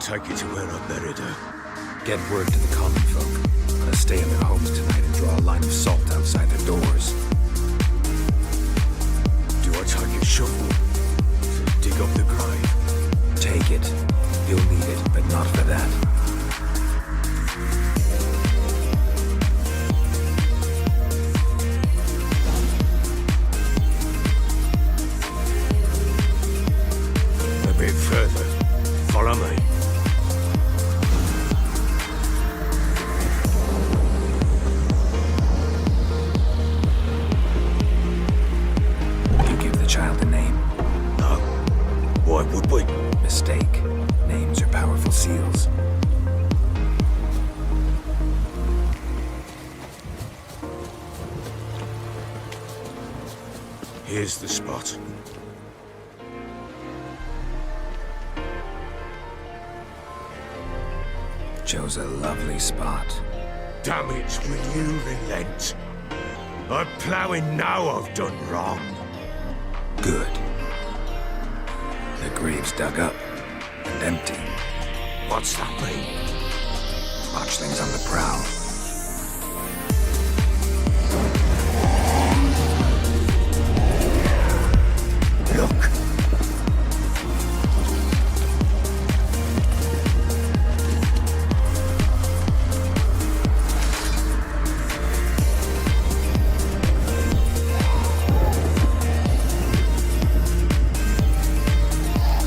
take you to where I buried her. Get word to the common folk. Let us stay in their homes tonight and draw a line of salt outside their doors. Do I take a shovel to dig up the grave? Take it. You'll need it, but not for that. A bit further. Follow me. You give the child a name? No. Why would we? Mistake. Names are powerful seals. Here's the spot. Chose a lovely spot. Damn it, will you relent? I'm ploughing now I've done wrong. Good. The grave's dug up and empty. What's that mean? Watchlings on the prowl. Look.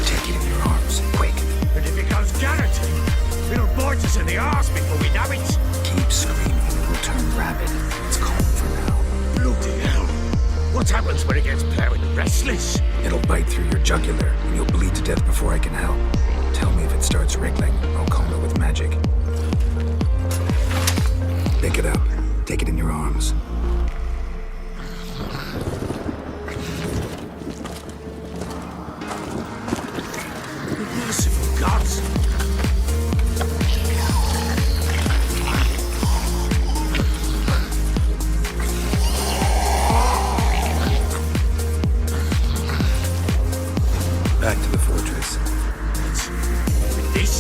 Take it in your arms, quick. And if it goes guaranteed, it'll bite us in the arse before we know it. Keep screaming and it will turn rabid. It's calm for now. Bloody hell. What happens when it gets ploughing and restless? It'll bite through your jugular and you'll bleed to death before I can help. Tell me if it starts wriggling. I'll calm it with magic. Pick it up. Take it in your arms. Merciful gods. Back to the fortress. This?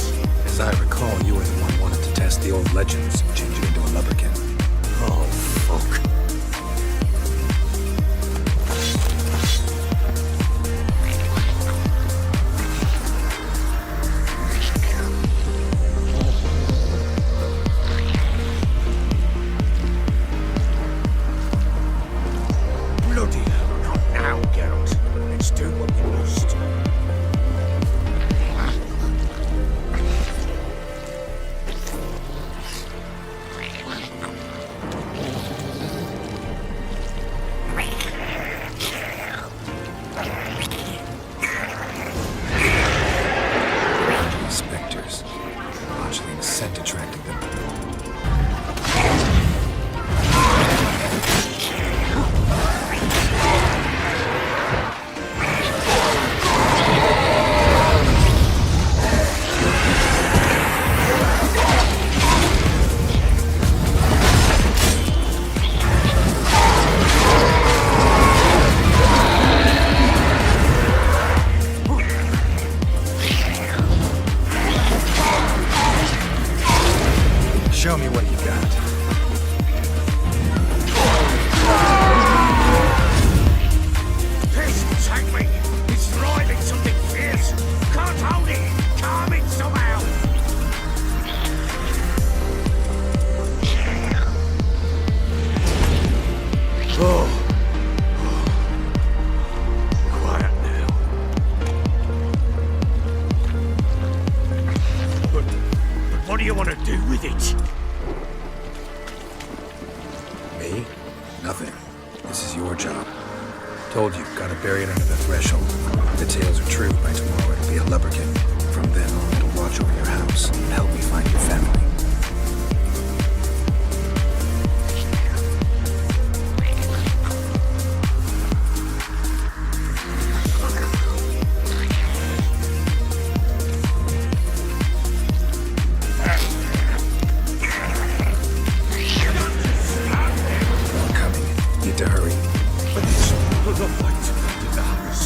As I recall, you were the one wanted to test the old legends, change it into a lubberkin. Oh, fuck. Bloody hell, not now, Geralt. Let's do what we must. Spectres. Watchling's scent attracted them. Show me what you got. Piss, take me! It's driving something fierce! Can't hold it! Calm it somehow! Oh. Quiet now. But what do you want to do with it? Me? Nothing. This is your job. Told you, gotta bury it under the threshold. If the tales are true, by tomorrow it'll be a lubberkin. From then on, it'll watch over your house and help me find your family. More coming. Need to hurry. But it's the fight in the house.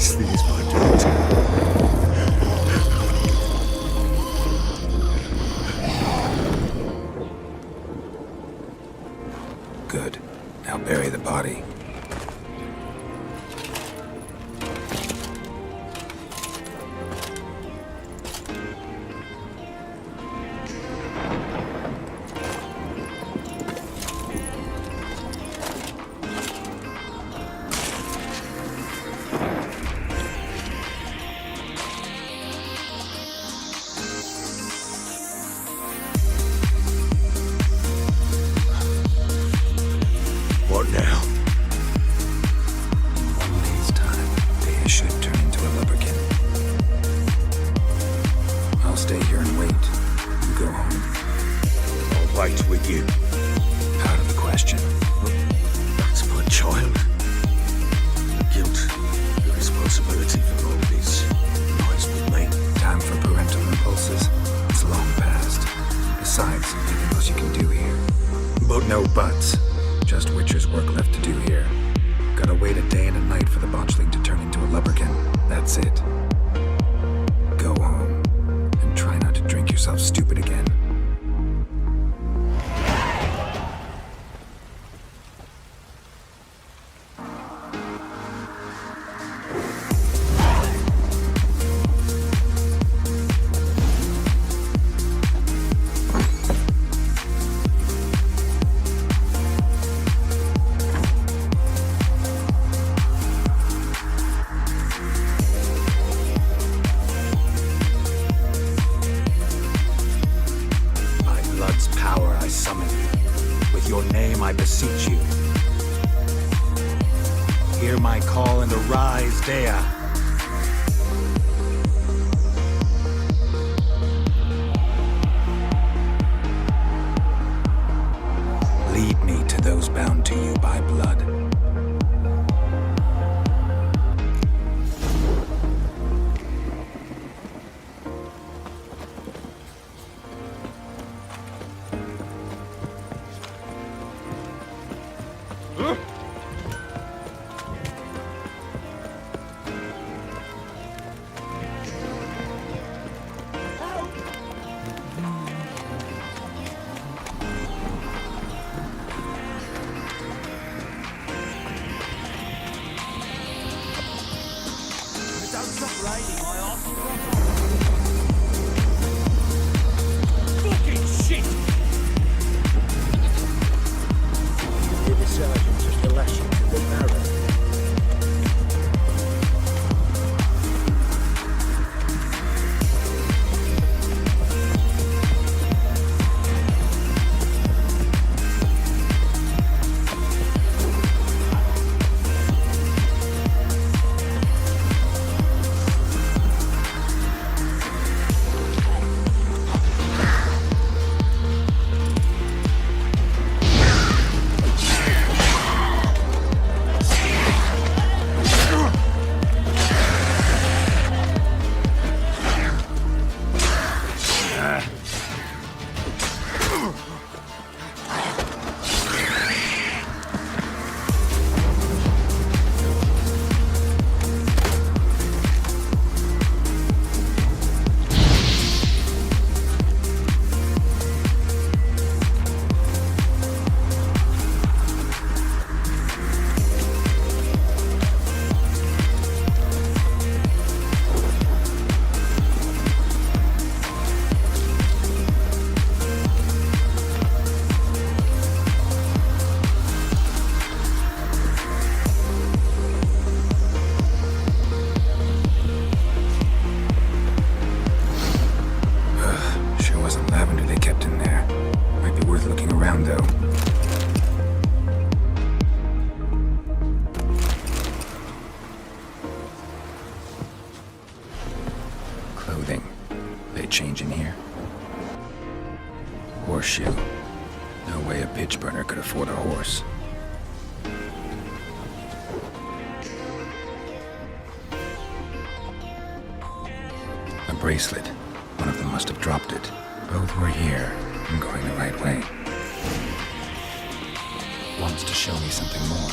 beastly is my daughter. Good. Now bury the body. What now? In 1 day's time, Dea should turn into a leprechaun. I'll stay here and wait. You go home. I'll wait with you. Out of the question. That's my child. The guilt, the responsibility for all this lies with me. Time for parental impulses. It's long past. Besides, nothing else you can do here. But no buts. Just Witcher's work left to do here. Gotta wait a day and a night for the botchling to turn into a leprechaun. That's it. Go home. And try not to drink yourself stupid again. Power I summon you. With your name I beseech you. Hear my call and arise, Dea. Lead me to those bound to you by blood. Fucking shit! Give the sergeant just a lashing to the marrow. Change in here. Horseshoe. No way a pitch burner could afford a horse. A bracelet. One of them must have dropped it. Both were here. I'm going the right way. Wants to show me something more.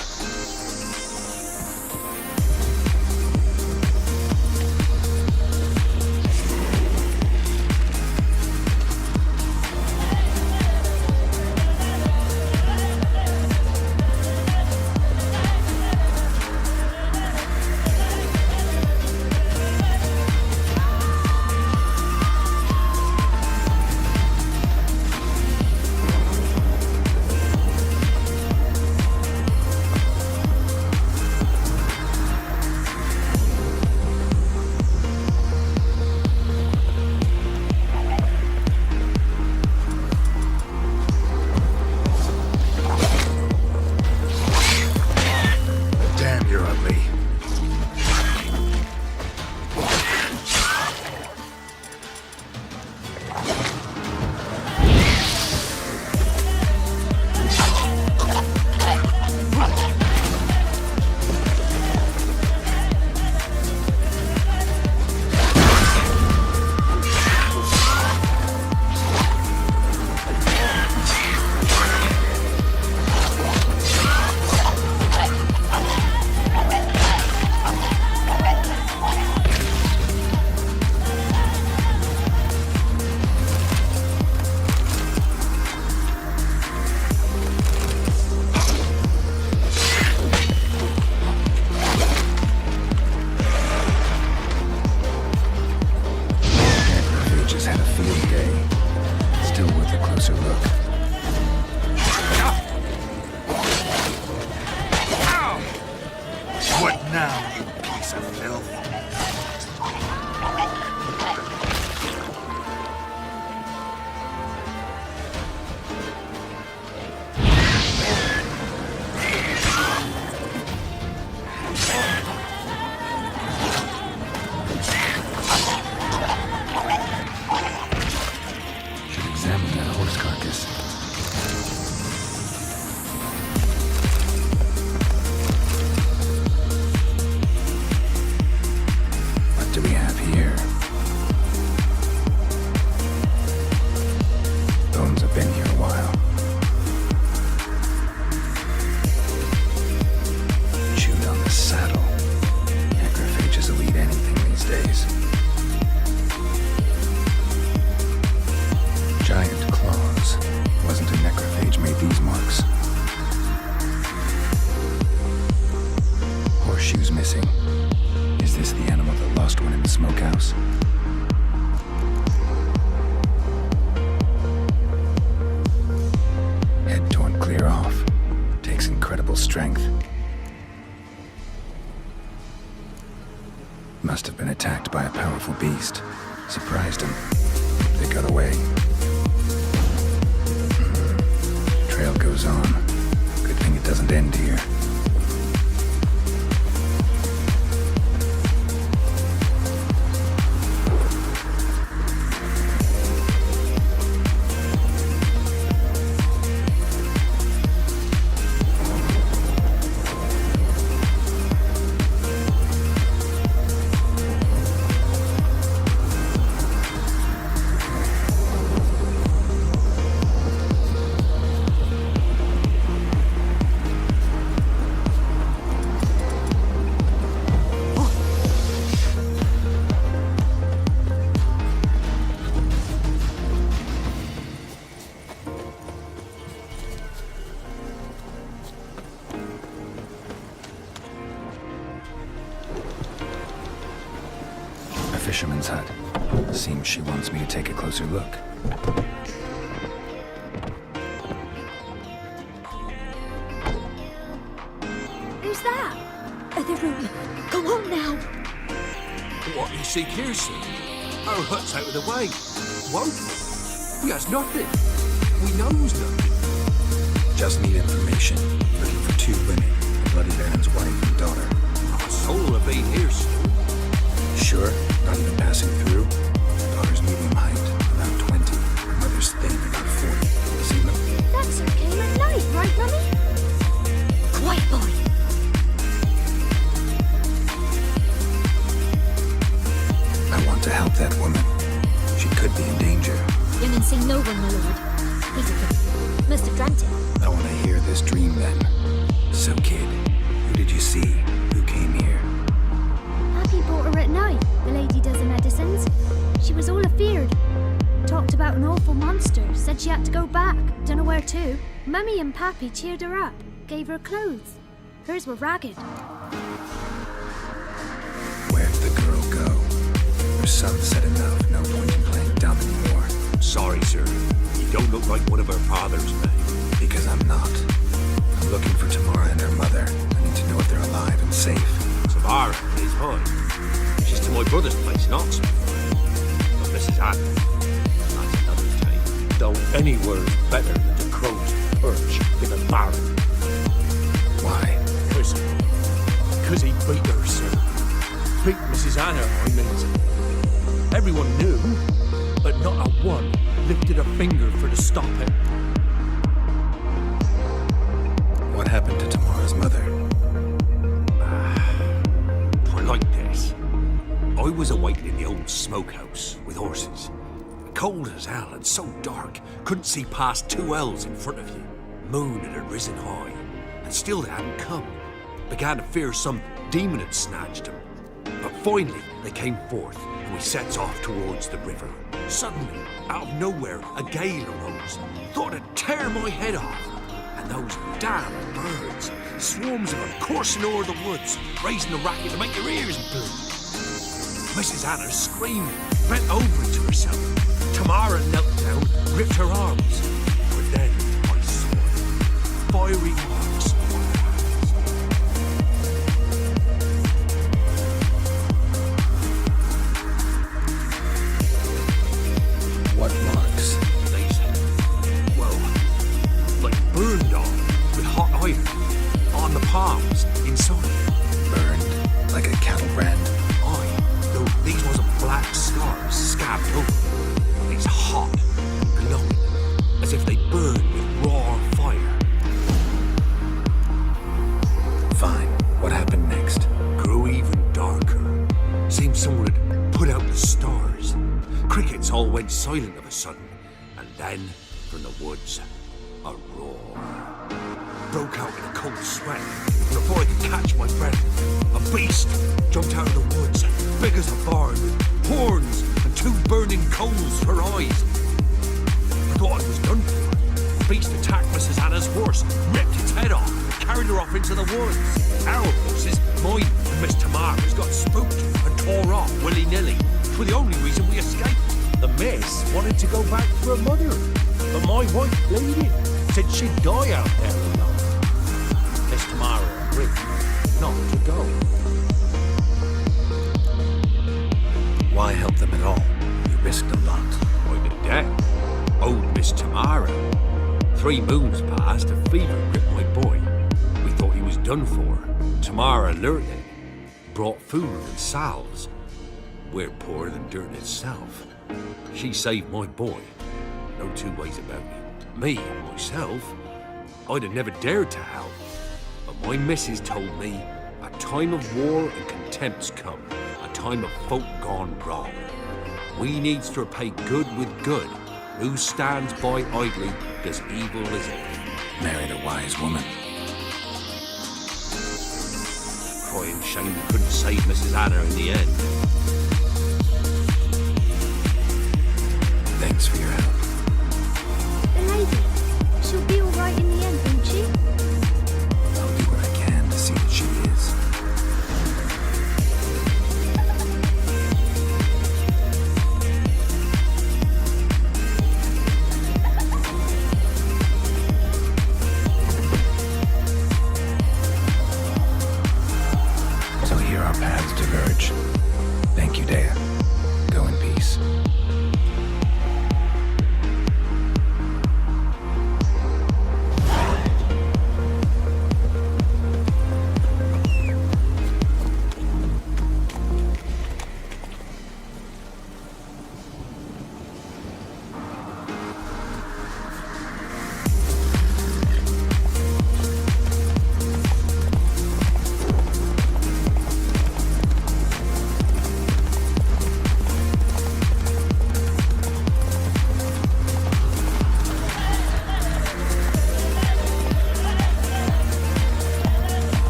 now, you piece of filth. Should examine that horse carcass. What do we have here? Bones have been here a while. Chewed on the saddle. Necrophages will eat anything these days. Giant claws. Wasn't a necrophage made these marks. Horseshoes missing. Is this the animal that lost one in the smokehouse? Head torn clear off. Takes incredible strength. Must have been attacked by a powerful beast. Surprised him. They got away. Trail goes on. Good thing it doesn't end here. Fisherman's hut. Seems she wants me to take a closer look. Who's that? Other room. Go on now. What you seek here, sir? Our hut's out of the way. Woeful. We has nothing. We knows nothing. Just need information. Looking for two women. Bloody Baron's wife and daughter. Our soul have been here, sir. Sure, not even passing through. Daughter's medium height, about 20. Mother's thin, about 40. Seen them? That's her came at night, right, Mummy? Quiet, boy. I want to help that woman. She could be in danger. Young and seen no one, my lord. He's a good. Must have dreamt it. I want to hear this dream then. So, kid, who did you see? Who came here? Happy brought her at night, the lady does the medicines. She was all afeared. Talked about an awful monster, said she had to go back, dunno where to. Mummy and Pappy cheered her up, gave her clothes. Hers were ragged. Where'd the girl go? Her son said enough, no point in playing dumb anymore. Sorry, sir. You don't look like one of our fathers, man. Because I'm not. I'm looking for Tamara and her mother. I need to know if they're alive and safe. Tamara is mine. She's to my brother's place in Oxford. But Mrs. Anne, that's another tale. Though anywhere's better than the crow's perch in a barren. Why? Because he beat her, sir. Beat Mrs. Anna, I mean. Everyone knew, but not a one lifted a finger for to stop him. What happened to Tamara's mother? Like this. I was awaiting in the old smokehouse with horses. Cold as hell and so dark, couldn't see past 2 ells in front of you. Moon had risen high, and still they hadn't come. Began to fear some demon had snatched them. But finally they came forth, and we sets off towards the river. Suddenly, out of nowhere, a gale arose. Thought it'd tear my head off. And those damn birds, swarms of them coursing over the woods, raising a racket to make your ears bleed. Mrs. Anna screamed, bent over to herself. Tamara knelt down, gripped her arms. But then I saw it. Fiery marks on her inside. Burned like a cattle brand. Aye, though these wasn't black scars scabbed over. These hot and glowing, as if they burned with raw fire. Fine. What happened next? Grew even darker. Seemed someone had put out the stars. Crickets all went silent of a sudden, and then, from the woods, a roar. Broke out in a cold sweat, and before I could catch my breath, a beast jumped out of the woods, big as a barn, with horns and two burning coals for eyes. I thought I was done for. The beast attacked Mrs. Anna's horse, ripped its head off, and carried her off into the woods. Our horses, mine and Miss Tamara's, got spooked and tore off willy-nilly. For the only reason we escaped. The miss wanted to go back for her mother, but my wife lady said she'd die out there alone. Miss Tamara agreed not to go. Why help them at all? You risked a lot. I'm in debt. Owed Miss Tamara. 3 moons passed, a fever gripped my boy. We thought he was done for. Tamara lured him, brought food and salves. We're poorer than dirt itself. She saved my boy. No two ways about it. Me, myself, I'd have never dared to help. But my missus told me a time of war and contempt's come. A time of folk gone wrong. We needs to repay good with good. Who stands by idly does evil as it. Married a wise woman. Crying shame we couldn't save Mrs. Anna in the end. Thanks for your help. The lady, she'll be all right in the end, won't she? I'll do what I can to see that she is. So here our paths diverge. Thank you, Dea. Go in peace.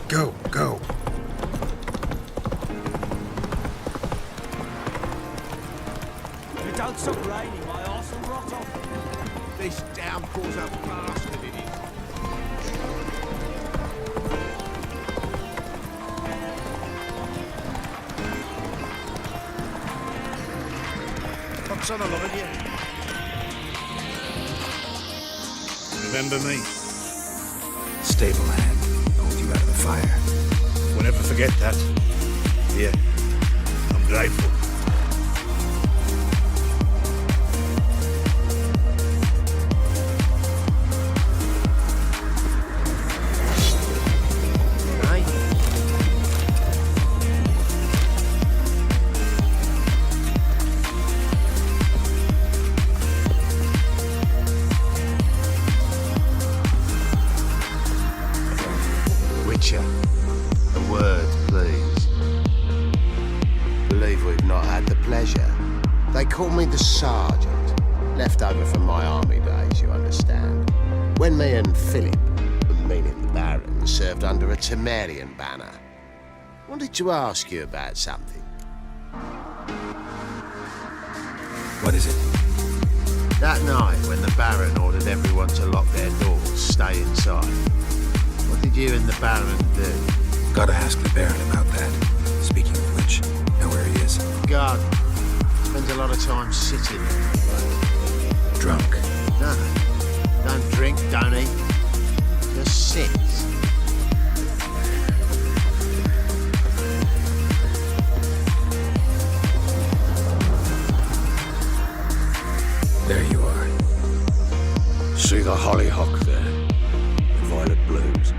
Go, go. You don't stop raining, my arse will rot off. This downpour's a bastard, it is. What's on a lot of you? Remember me? Stable hand. Pulled you out of the fire. We'll never forget that. Yeah, I'm grateful. A word, please. Believe we've not had the pleasure. They call me the Sergeant. Left over from my army days, you understand. When me and Philip, meaning the Baron, served under a Temerian banner. Wanted to ask you about something. What is it? That night when the Baron ordered everyone to lock their doors, stay inside. What did you and the Baron do? Gotta ask the Baron about that. Speaking of which, know where he is? God. Spends a lot of time sitting there. Drunk. No. Don't drink, don't eat. Just sits. There you are. See the hollyhock there? The violet blooms.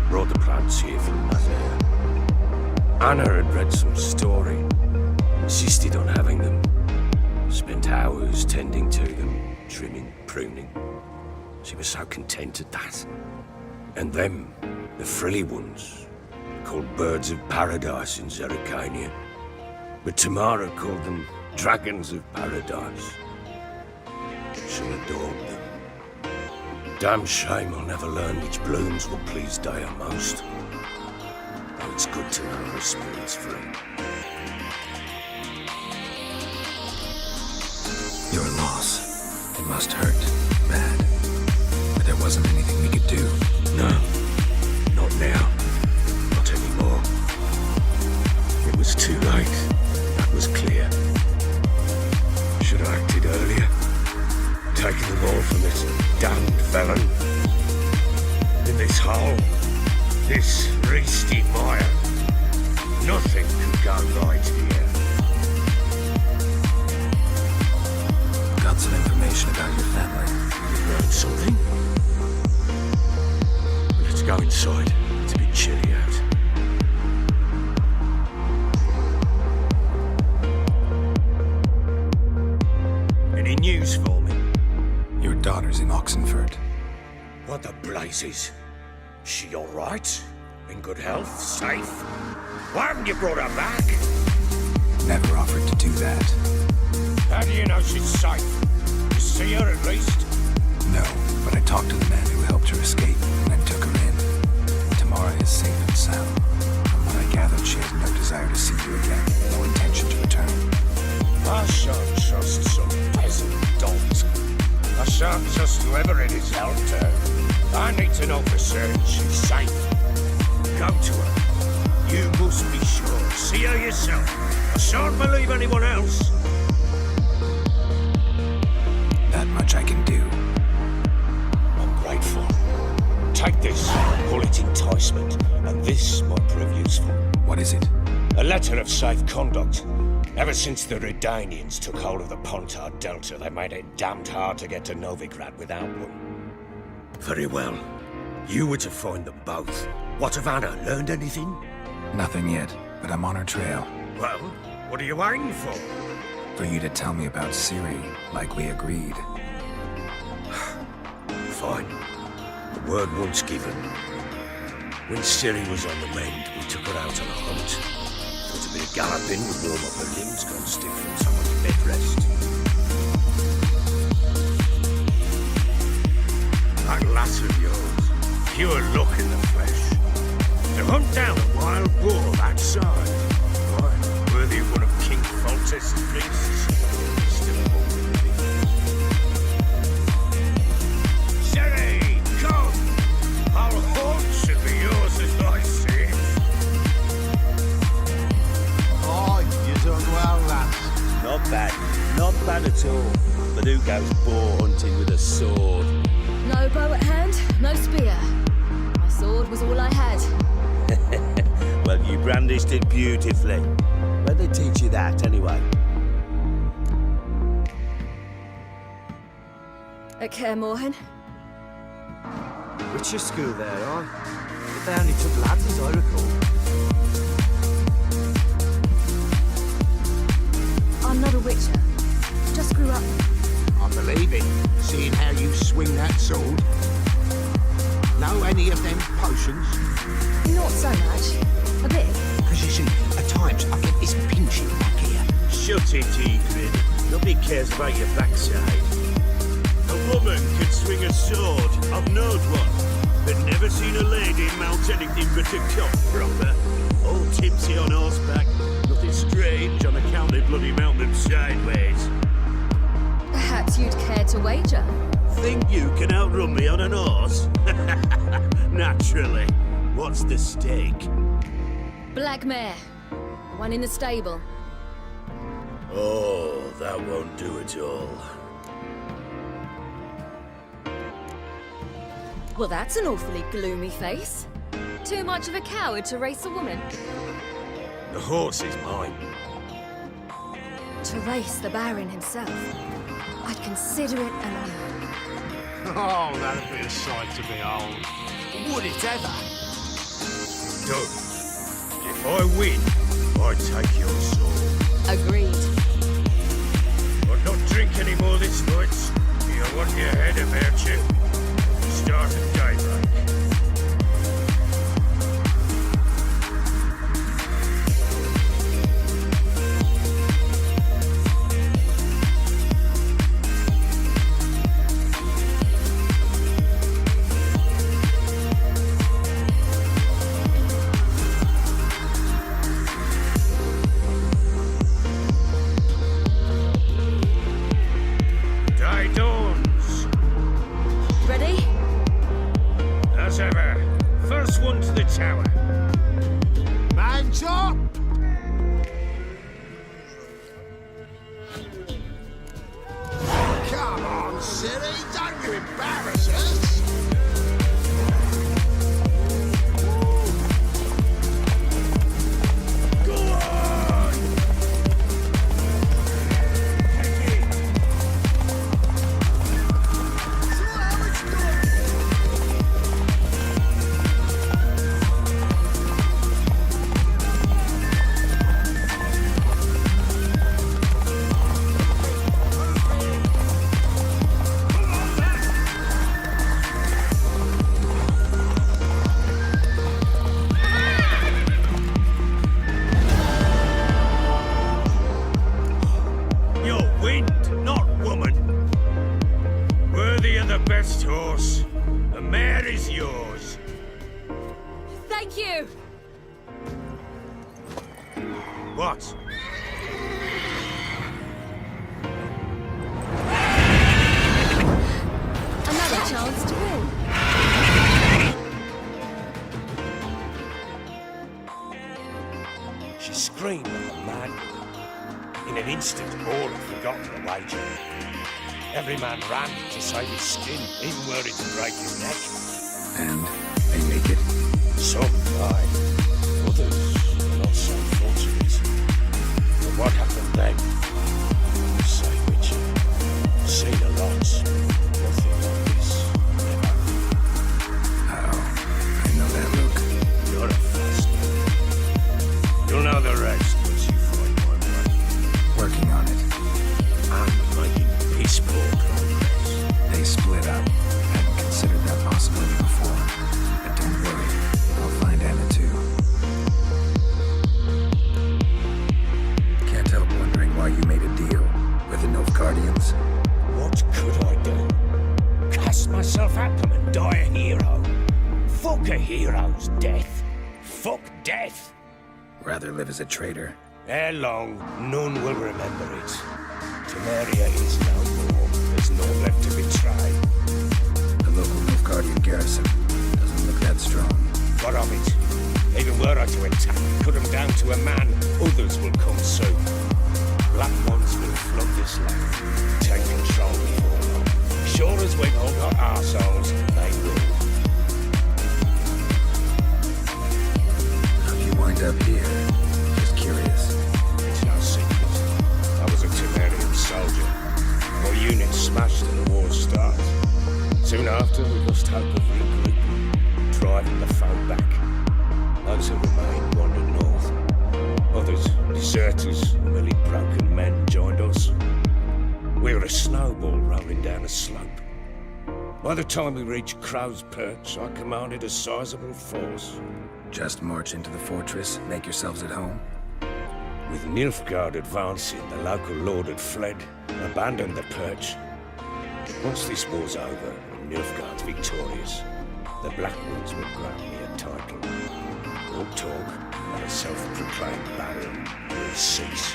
Brought the plants here from Nazare. Anna had read some story. Insisted on having them. Spent hours tending to them, trimming, pruning. She was so content at that. And them, the frilly ones, called birds of paradise in Zerrikania. But Tamara called them dragons of paradise. She adored them. Damn shame I'll never learn which blooms will please Daya most. Oh, it's good to know her spirit's free. Your loss. It must hurt. Bad. But there wasn't anything we could do. No, not now. Not anymore. It was too late. That was clear. Should have acted earlier. Taken them all from this damned felon. In this hole. This reesty mire. Nothing could go right here. Got some information about your family. You learned something? Let's go inside. It's a bit chilly out. Any news for me? Your daughter's in Oxenford. What the blazes? She all right? In good health? Safe? Why haven't you brought her back? Never offered to do that. How do you know she's safe? You see her at least? No, but I talked to the man who helped her escape and then took her in. Tamara is safe and sound. From what I gathered, she has no desire to see you again, no intention to return. I shan't trust some peasant dolt. I shan't trust whoever it is helped her. I need to know for certain she's safe. Go to her. You must be sure. See her yourself. I shan't believe anyone else. That much I can do. I'm grateful. Take this, call it enticement, and this might prove useful. What is it? A letter of safe conduct. Ever since the Redanians took hold of the Pontard Delta, they made it damned hard to get to Novigrad without one. Very well. You were to find them both. What of Anna? Learned anything? Nothing yet, but I'm on her trail. Well, what are you waiting for? For you to tell me about Ciri, like we agreed. Fine. The word once given. When Ciri was on the mend, we took her out on a hunt. Thought a bit of galloping would warm up her limbs gone stiff from so much bed rest. That lass of yours, pure luck in the flesh. To hunt down a wild boar that size, why, worthy of one of King Foltest's priests. Still a whole living. Ciri, come! Our haunt should be yours as I see it. Oh, you're doing well, lass. Not bad. Not bad at all. But who goes boar hunting with a sword? No bow at hand, no spear. My sword was all I had. Well, you brandished it beautifully. Where'd they teach you that, anyway? At Kaer Morhen. Witcher school there, aye? But they only took lads, as I recall. I'm not a witcher. Just grew up. I believe it, seeing how you swing that sword. Know any of them potions? Not so much. A bit. Because you see, at times I get this pinching back here. Shut it, Egrid. Nobody cares about your backside. A woman can swing a sword. I've known one. But never seen a lady mount anything but a cock proper. All tipsy on horseback. Nothing strange on account they bloody mount them sideways. Perhaps you'd care to wager. Think you can outrun me on an horse? Naturally. What's the stake? Black mare. The one in the stable. Oh, that won't do it all. Well, that's an awfully gloomy face. Too much of a coward to race a woman. The horse is mine. To race the Baron himself. I'd consider it an honor. Oh, that'd be a sight to behold. Would it ever? Done. If I win, I take your soul. Agreed. But not drink any more this night. You want your head about you. Start at daybreak. Day dawns. Ready? As ever, first one to the tower. Man top! Come on, silly, don't you embarrass us! Go on! Take it. You're wind, not woman. Worthy of the best horse. The mare is yours. Thank you! What? Another chance to win. She screamed like a mad woman. In an instant, all had forgotten the wager. Every man ran to save his skin, even were it to break his neck. And they make it. Some died, others were not so fortunate. But what happened then? Say, Witcher, seen a lot. Nothing like this. Never. Oh, I know that look. You're a fast man. You'll know the rest once you find my way. Working on it. And making piss poor progress. They split up. Hadn't considered that possibility before. But don't worry, I'll find Anna too. Can't help wondering why you made a deal with the Nilfgaardians. What could I do? Cast myself at them and die a hero? Fuck a hero's death. Fuck death. Rather live as a traitor. Ere long, none will remember it. Temeria is no more. There's none left to betray. The local Nilfgaardian garrison doesn't look that strong. What of it? Even were I to attack, cut them down to a man, others will come soon. Black ones will flood this land, take control before long. Sure as we've all got arseholes, they will. How'd you wind up here? Just curious. It's no secret. I was a Temerian soldier. My unit smashed and the war started. Soon after, we lost hope of regrouping, driving the foe back. Those who remained wandered north. Others, deserters, merely broken men, joined us. We were a snowball rolling down a slope. By the time we reached Crow's Perch, I commanded a sizable force. Just march into the fortress, make yourselves at home. With Nilfgaard advancing, the local lord had fled, abandoned the perch. Once this war's over and Nilfgaard's victorious, the Blackwoods will grant me a title. All talk of a self-proclaimed baron will cease.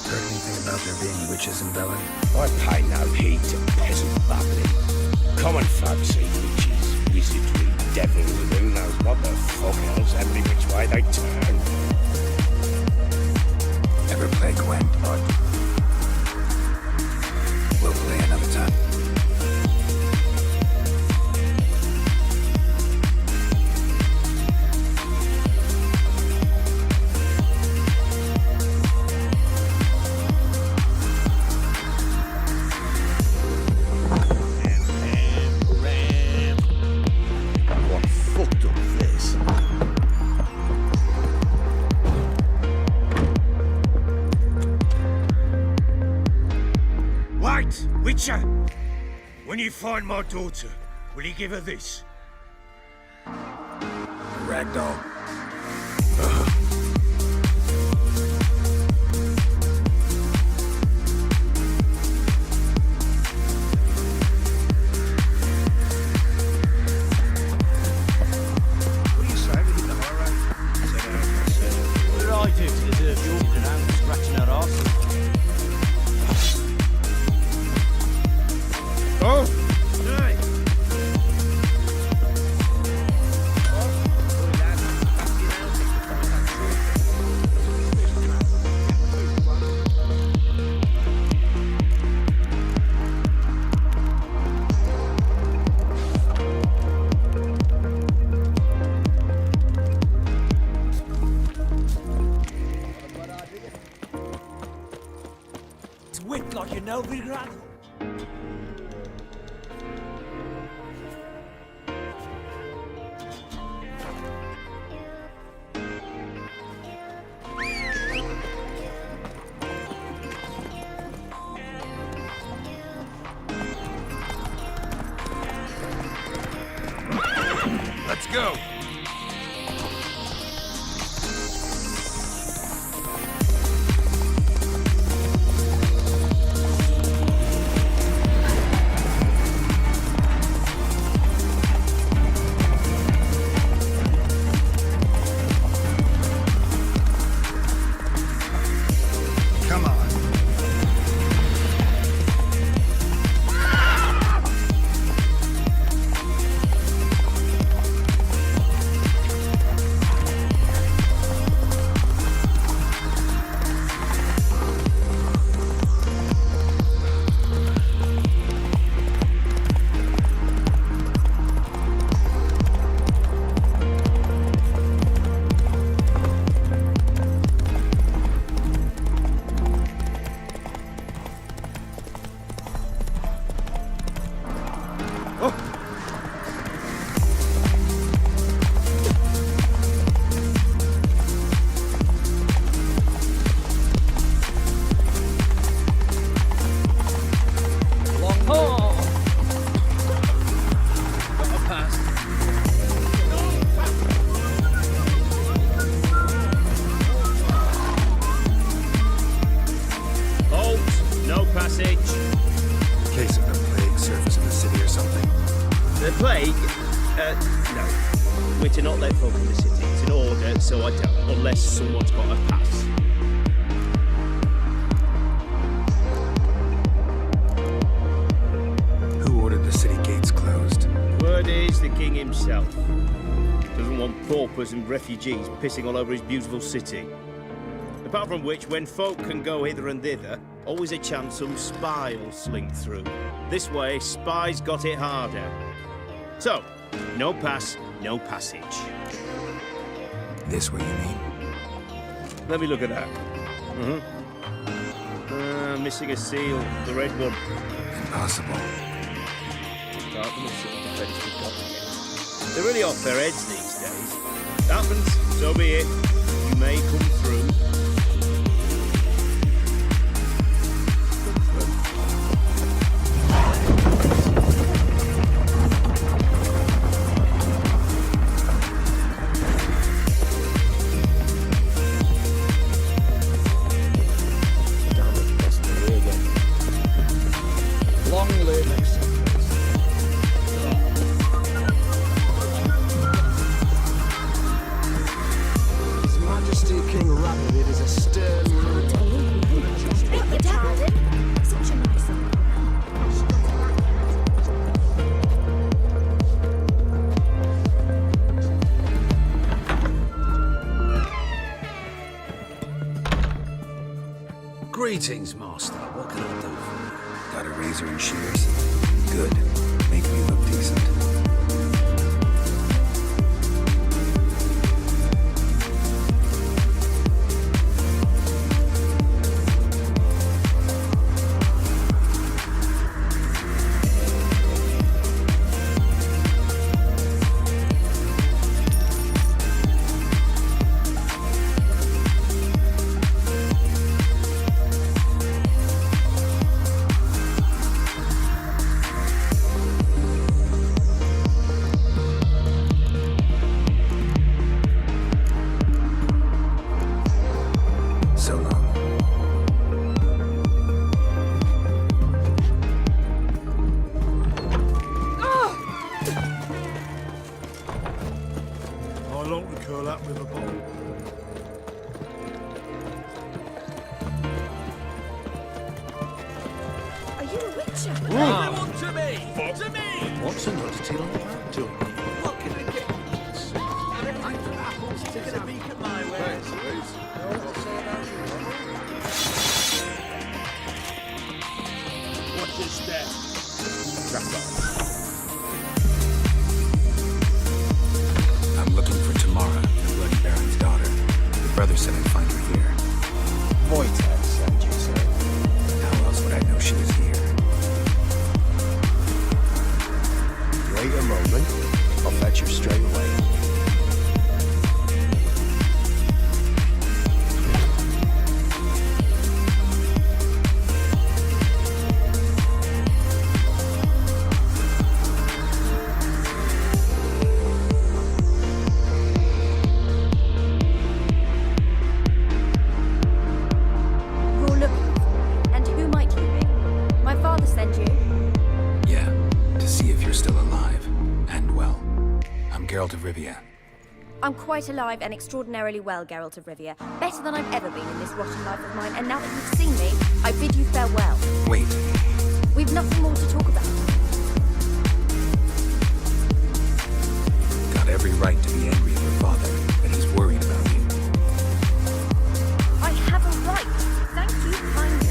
Heard anything about there being witches in Belen? I pay no heed to peasant babbling. Common folk see witches, wizardry, devils, and who knows what the fuck else every which way they turn. Ever play Gwent, bud? We'll play another time. What fucked up this? Wait, Witcher! When you find my daughter, will you give her this? Ragdoll. What do you say? Everything the horror? What did I do to deserve your renown scratching her arse? Oh! Hey! It's wicked like you know, Vigrad. Let's go. Come on. Halt! No passage. Case of the plague surface in the city or something. The plague? No. We're to not let folk in the city. It's an order, so I don't, unless someone's got a pass. Who ordered the city gates closed? Word is the king himself. Doesn't want paupers and refugees pissing all over his beautiful city. Apart from which, when folk can go hither and thither, always a chance some spy will slink through. This way, spies got it harder. So, no pass, no passage. This what you mean? Let me look at that. Missing a seal, the red one. Impossible. Apart from the city defence we've got again. They're really off their heads these days. Happens, so be it. You may come through. His Majesty King Rabbit is Greetings, Master. What can I do for you? Got a razor and shears? Good. Make me look decent. So long. I long to curl up with a ball. Are you a witcher? Everyone to me! To me! What's an oddity like that doing? What can I get? A pint of apples to get a peek at my wares. What's this step? I'm looking for Tamara, the Bloody Baron's daughter. The brother said I'd find her here. Wojtek sent you, sir. How else would I know she was here? Wait a moment. I'll fetch her straight away. You're looking. And who might you be? My father sent you. Yeah, to see if you're still alive. And well. I'm Geralt of Rivia. I'm quite alive and extraordinarily well, Geralt of Rivia. Better than I've ever been in this rotten life of mine, and now that you've seen me, I bid you farewell. Wait, We've nothing more to talk about. got every right to be angry at your father, but he's worried about you. I have a right. Thank you kindly.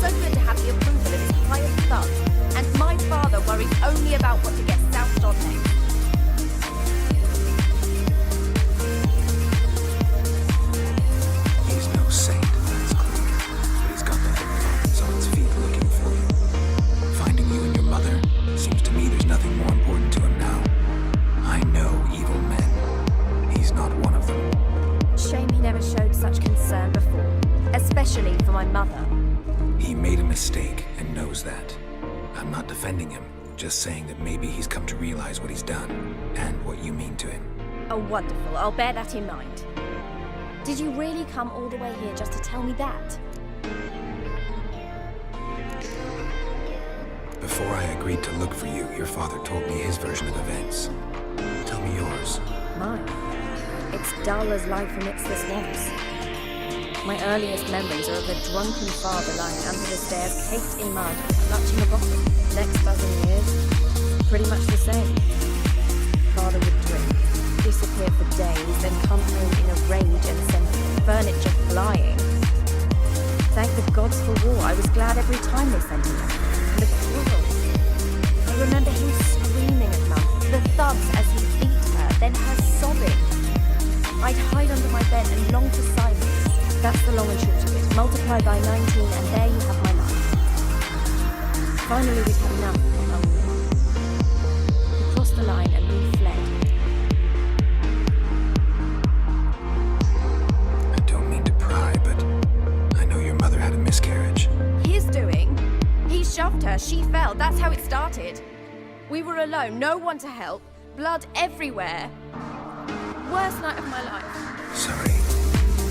So good to have the approval of his highest thug. And my father worries only about what to get soused on next. He's no saint, that's clear. But he's got the whole province on its feet looking for you. Finding you and your mother, seems to me there's nothing more important to him now. I know evil men. He's not one of them. Shame he never showed such concern before. Especially for my mother. He made a mistake and knows that. I'm not defending him, just saying that maybe he's come to realize what he's done and what you mean to him. Oh, wonderful. I'll bear that in mind. Did you really come all the way here just to tell me that? Before I agreed to look for you, your father told me his version of events. Tell me yours. Mine. It's dull as life amidst the swamps. My earliest memories are of a drunken father lying under the stairs, caked in mud, clutching a bottle. Next dozen years, pretty much the same. Father would drink, disappear for days, then come home in a rage and send furniture flying. Thank the gods for war. I was glad every time they sent him out. And the quarrels. I remember him screaming at Mum, the thuds as he beat her, then her sobbing. I'd hide under my bed and long for silence. That's the long and short of it. Multiply by 19 and there you have my life. Finally we'd had enough. We crossed the line and we fled. I don't mean to pry, but I know your mother had a miscarriage. His doing? He shoved her, she fell, that's how it started. We were alone, no one to help, blood everywhere. Worst night of my life. Sorry.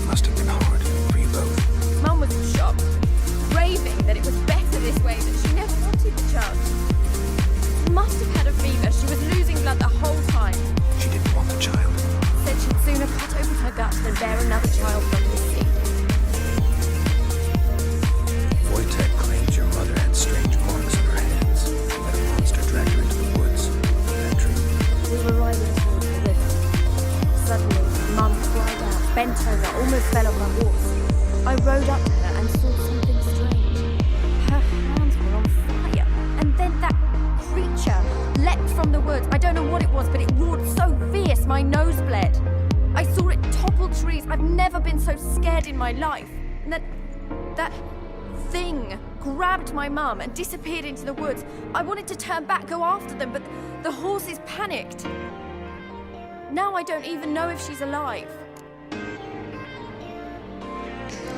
Must have been hard for you both. Mum was in shock, raving that it was better this way, that she never wanted the child. Must have had a fever, she was losing blood the whole time. She didn't want the child. Said she'd sooner cut open her gut than bear another child from his seed. Wojtek claims your mother had strange marks on her hands, and that a monster dragged her into the woods. Is that true? We were riding towards the river. Suddenly, Mum cried out, bent over, almost fell off her horse. I rode up to her and saw something from the woods. I don't know what it was, but it roared so fierce my nose bled. I saw it topple trees. I've never been so scared in my life. And that thing grabbed my mum and disappeared into the woods. I wanted to turn back, go after them, but the horses panicked. Now I don't even know if she's alive.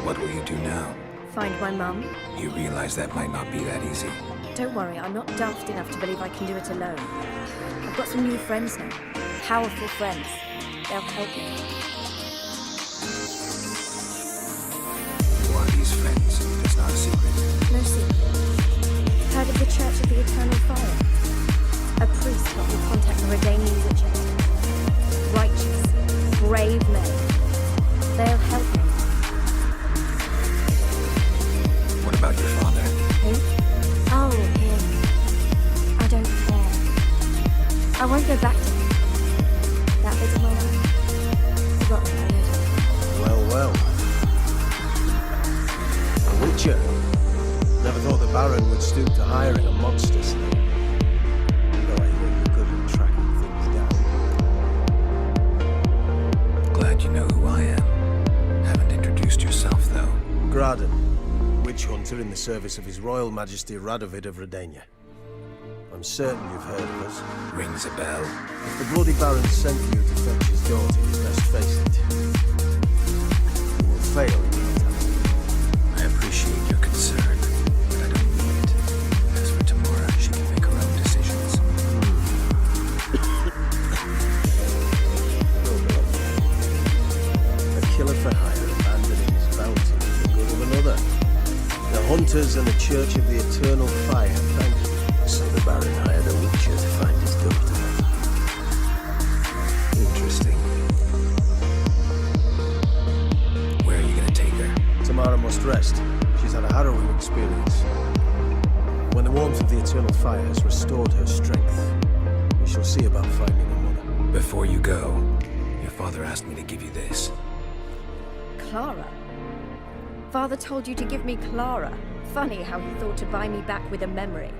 What will you do now? Find my mum? You realize that might not be that easy. Don't worry, I'm not daft enough to believe I can do it alone. I've got some new friends now. Powerful friends. They'll help me. Who are these friends? It's not a secret. No secret. Heard of the Church of the Eternal Fire? A priest helped me contact the Redanian witches. Righteous, brave men. They'll help me. What about your father? Who? Oh, him. I don't care. I won't go back to him. That bit of my life. Forgotten already. Well. A witcher. Never thought the Baron would stoop to hiring a monster slayer. Though I hear you're good at tracking things down. Glad you know who I am. Haven't introduced yourself, though. Graden, witch hunter in the service of His Royal Majesty Radovid of Redania. I'm certain you've heard of us. Rings a bell. If the Bloody Baron sent you to fetch his daughter, you best face it. You will fail in your task. I appreciate your concern, but I don't need it. As for Tamara, she can make her own decisions. A killer for hire abandoning his bounty for the good of another. The hunters and the Church of the Eternal Fire thank you. So the Baron hired a witcher to find his daughter. Interesting. Where are you gonna take her? Tamara must rest. She's had a harrowing experience. When the warmth of the Eternal Fire has restored her strength, we shall see about finding her mother. Before you go, your father asked me to give you this. Clara? Father told you to give me Clara. Funny how he thought to buy me back with a memory.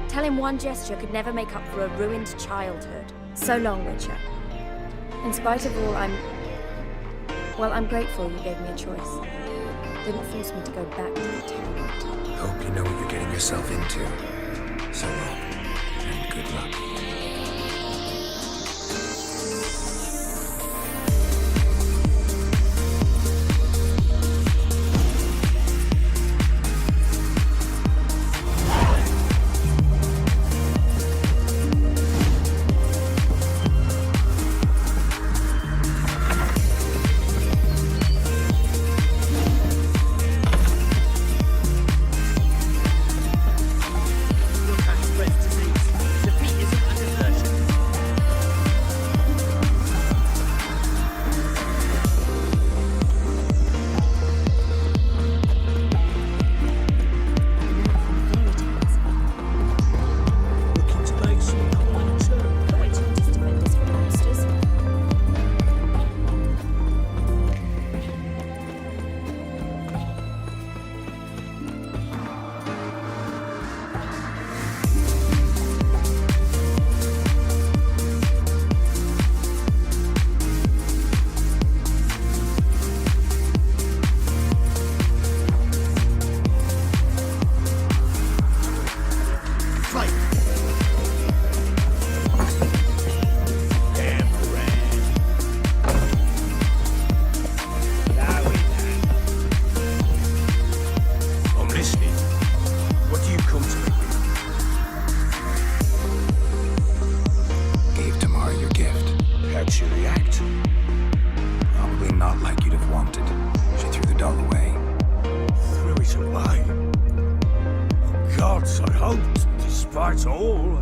Tell him one gesture could never make up for a ruined childhood. So long, Witcher. In spite of all, I'm grateful you gave me a choice. Didn't force me to go back to the town. Hope you know what you're getting yourself into. So long, and good luck. That's all.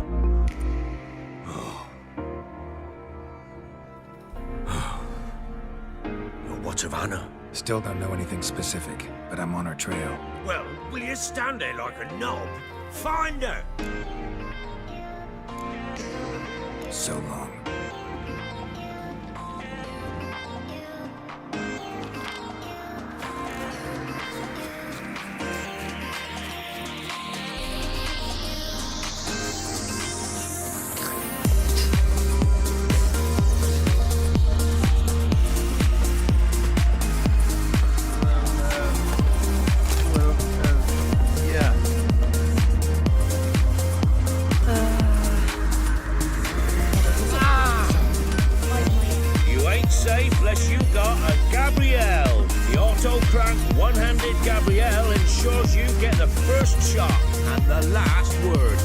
What of Anna? Still don't know anything specific, but I'm on her trail. Well, will you stand there like a knob? Find her! So long. safe unless you got a Gabrielle. The auto-crank one-handed Gabrielle ensures you get the first shot and the last word.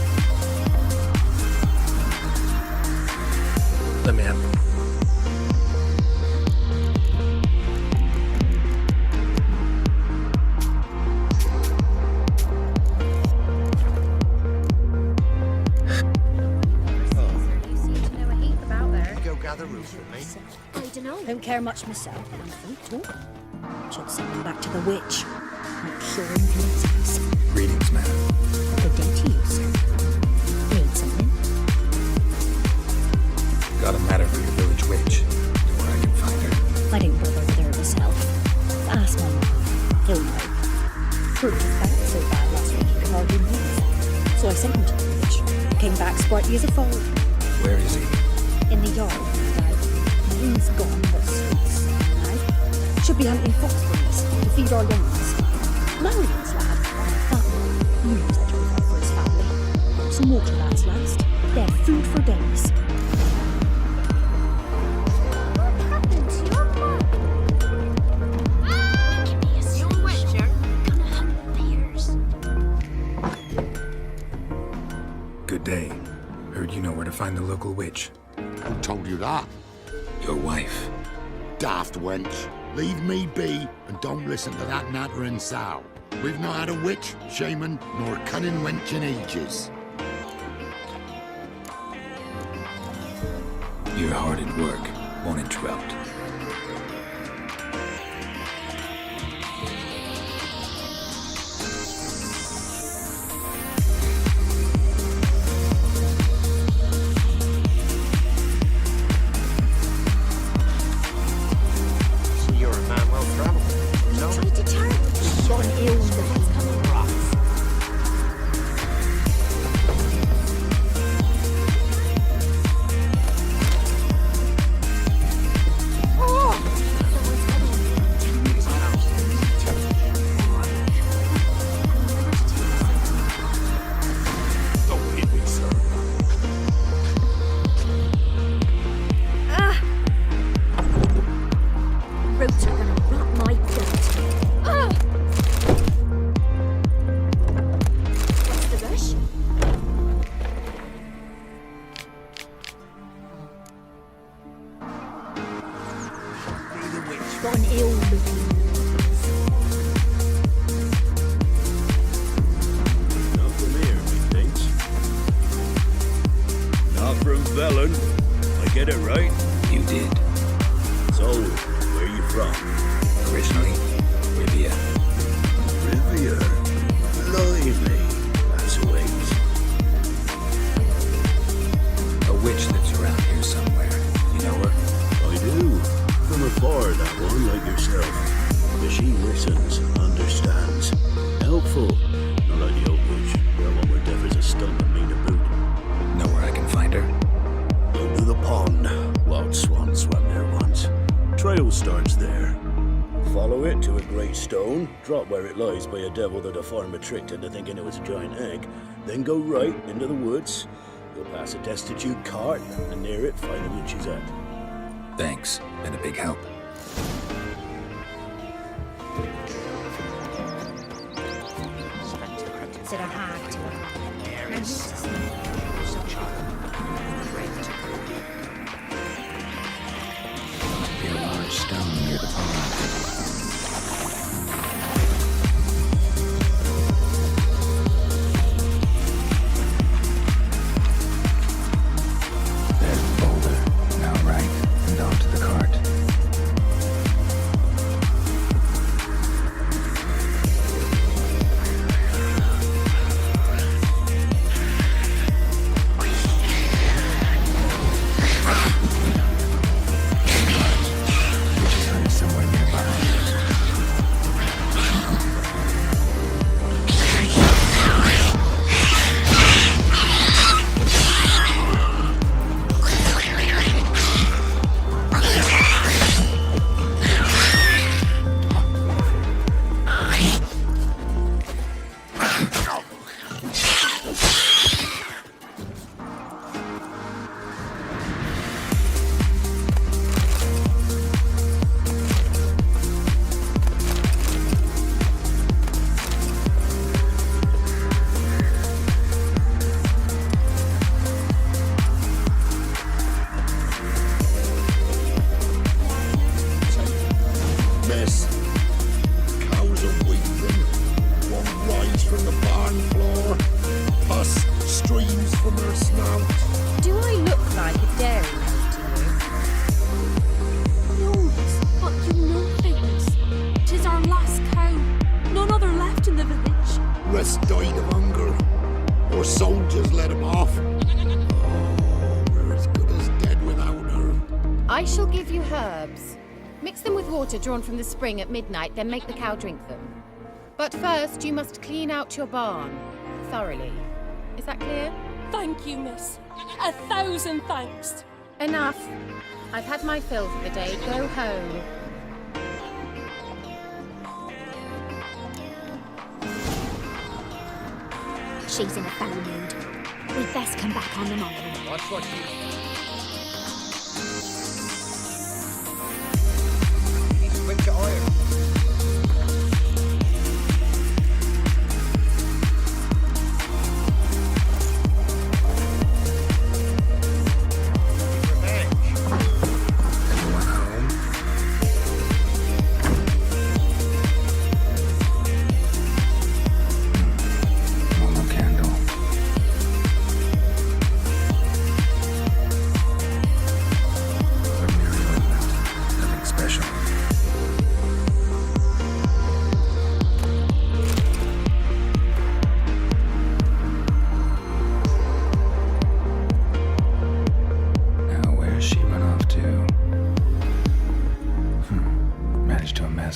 Let me have it. You seem to know a heap about her. Go gather roots with me. I don't know. Don't care much myself, but I'm free to. Should send them back to the witch. I'm sure influences. Greetings, madam. Good day to you, sir. Need something? Got a matter for your village witch. Know where I can find her? I didn't bother with her myself. Ask my man. He'll know. Fruit was back so bad last week he could hardly move. So I sent him to the witch. Came back sprightly as a foal. Where is he? In the yard, right? He's gone, but sweets, right? Should be hunting foxberries to feed our young ones. Marion's lad, that he knows that to provide for his family. Some water lads last. They're food for days. What happened to your mum? You're a witcher. Gonna hunt bears. Good day. Heard you know where to find the local witch. Who told you that? Your wife. Daft wench. Leave me be and don't listen to that nattering sow. We've not had a witch, shaman, nor cunning wench in ages. You're hard at work. Won't interrupt. So you're a man well travelled. No? Tried to turn. Got an ill look. Don't hit me, sir. Roots are gonna rot my goat. What's the rush? Got an ill look. Not from here, methinks. Not from Velen. I get it right? You did. So, where you from? Originally, Rivia. Rivia. Blimey. That's a ways. A witch lives around here somewhere. You know her? I do. From afar, that one, like yourself. But she listens, understands. Helpful. Not like the old witch. That one were deaf as a stump and mean to boot. Know where I can find her? Go to the pond. Wild swan swam there once. Trail starts there. Follow it to a great stone, drop where it lies by a devil that a farmer tricked into thinking it was a giant egg, then go right into the woods. You'll pass a destitute cart, and near it find the witch's hut. Thanks. Been a big help. Said a hag to her. Be a large stone near the pond. There's the boulder. Now right, and onto the cart. herbs. Mix them with water drawn from the spring at midnight, then make the cow drink them. But first, you must clean out your barn thoroughly. Is that clear? Thank you, miss. 1,000 thanks. Enough. I've had my fill for the day. Go home. She's in a foul mood. We'd best come back on the morrow. Watch what you... You need to whip your iron.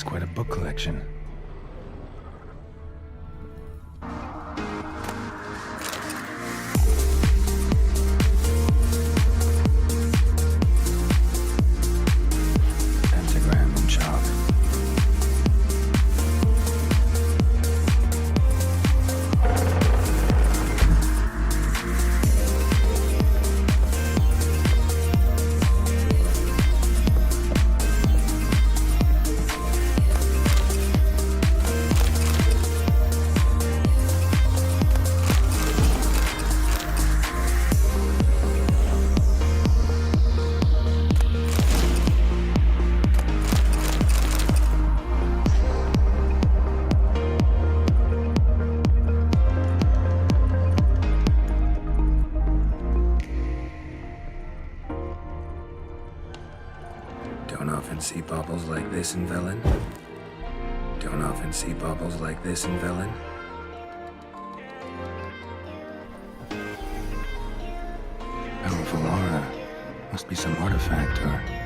Quite a book collection. Pentagram and chalk. Don't often see baubles like this in Velen. Don't often see baubles like this in Velen. Powerful aura. Must be some artifact or